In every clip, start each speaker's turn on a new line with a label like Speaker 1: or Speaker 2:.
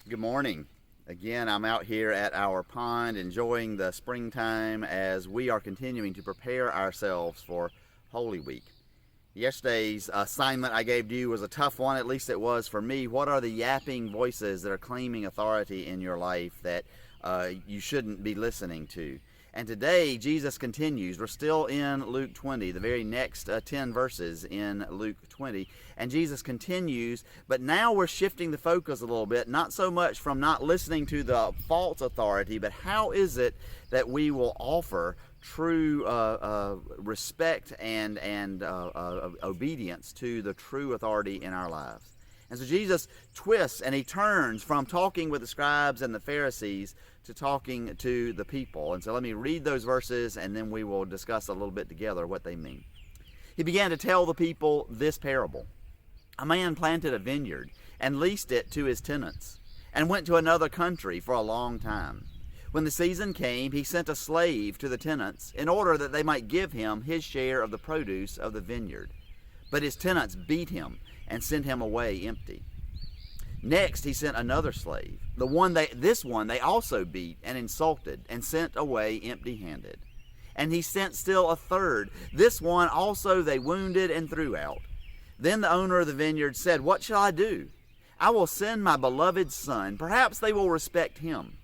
Speaker 1: Good morning. Again, I'm out here at our pond enjoying the springtime as we are continuing to prepare ourselves for Holy Week. Yesterday's assignment I gave to you was a tough one, at least it was for me. What are the yapping voices that are claiming authority in your life that you shouldn't be listening to? And today, Jesus continues. We're still in Luke 20, the very next 10 verses in Luke 20. And Jesus continues, but now we're shifting the focus a little bit, not so much from not listening to the false authority, but how is it that we will offer true respect and obedience to the true authority in our lives. And so Jesus twists and he turns from talking with the scribes and the Pharisees to talking to the people. And so let me read those verses and then we will discuss a little bit together what they mean. He began to tell the people this parable. A man planted a vineyard and leased it to his tenants and went to another country for a long time. When the season came, he sent a slave to the tenants in order that they might give him his share of the produce of the vineyard. But his tenants beat him and sent him away empty. Next, he sent another slave. This one they also beat and insulted and sent away empty-handed. And he sent still a third. This one also they wounded and threw out. Then the owner of the vineyard said, "What shall I do? I will send my beloved son. Perhaps they will respect him."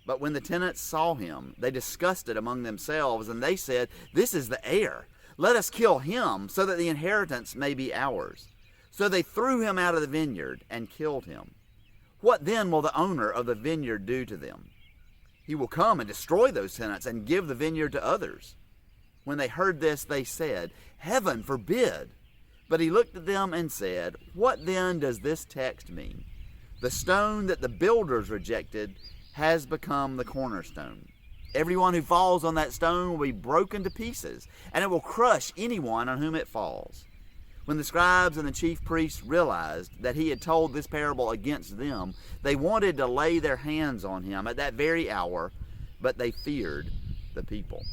Speaker 1: But when the tenants saw him, they discussed it among themselves, and they said, "This is the heir. Let us kill him, so that the inheritance may be ours." So they threw him out of the vineyard and killed him. What then will the owner of the vineyard do to them? He will come and destroy those tenants and give the vineyard to others. When they heard this, they said, "Heaven forbid." But he looked at them and said, "What then does this text mean? The stone that the builders rejected has become the cornerstone. Everyone who falls on that stone will be broken to pieces, and it will crush anyone on whom it falls." When the scribes and the chief priests realized that he had told this parable against them, they wanted to lay their hands on him at that very hour, but they feared the people.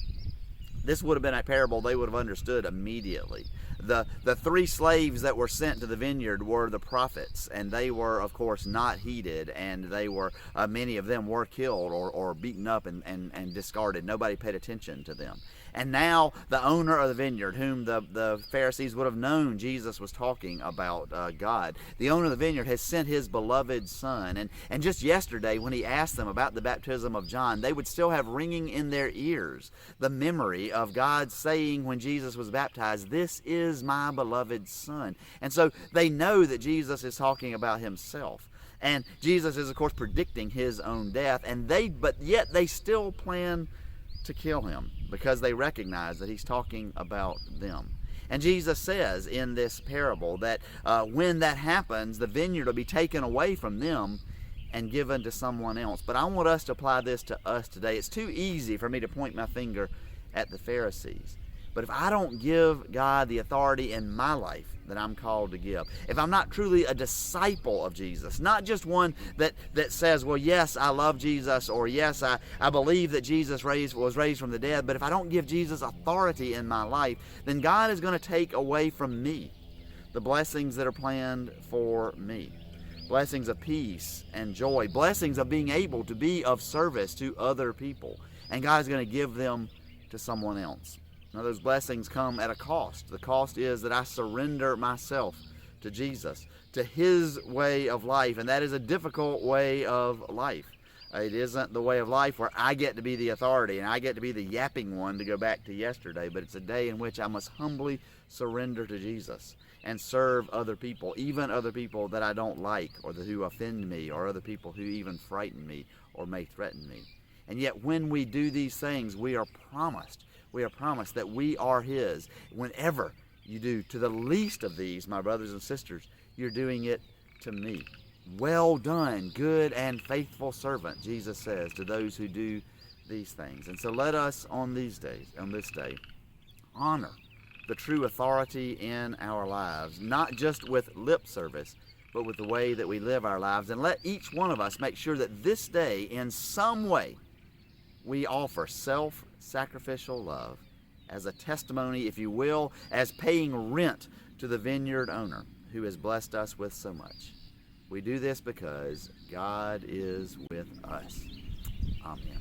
Speaker 1: This would have been a parable they would have understood immediately. The three slaves that were sent to the vineyard were the prophets, and they were, of course, not heeded, and they were many of them were killed or beaten up and discarded. Nobody paid attention to them. And now the owner of the vineyard, whom the Pharisees would have known Jesus was talking about God, the owner of the vineyard has sent his beloved son. And just yesterday when he asked them about the baptism of John, they would still have ringing in their ears the memory of God saying when Jesus was baptized, "This is my beloved son." And so they know that Jesus is talking about himself. And Jesus is, of course, predicting his own death. But yet they still plan to kill him because they recognize that he's talking about them. And Jesus says in this parable that when that happens, the vineyard will be taken away from them and given to someone else. But I want us to apply this to us today. It's too easy for me to point my finger at the Pharisees. But if I don't give God the authority in my life that I'm called to give, if I'm not truly a disciple of Jesus, not just one that says, well, yes, I love Jesus, or yes, I believe that Jesus was raised from the dead, but if I don't give Jesus authority in my life, then God is going to take away from me the blessings that are planned for me. Blessings of peace and joy, blessings of being able to be of service to other people. And God is going to give them to someone else. Now, those blessings come at a cost. The cost is that I surrender myself to Jesus, to his way of life, and that is a difficult way of life. It isn't the way of life where I get to be the authority and I get to be the yapping one, to go back to yesterday, but it's a day in which I must humbly surrender to Jesus and serve other people, even other people that I don't like or who offend me, or other people who even frighten me or may threaten me. And yet when we do these things, we are promised that we are his. Whenever you do to the least of these, my brothers and sisters, you're doing it to me. Well done, good and faithful servant, Jesus says to those who do these things. And so let us on this day, honor the true authority in our lives, not just with lip service, but with the way that we live our lives. And let each one of us make sure that this day, in some way, we offer self-sacrificial love as a testimony, if you will, as paying rent to the vineyard owner who has blessed us with so much. We do this because God is with us. Amen.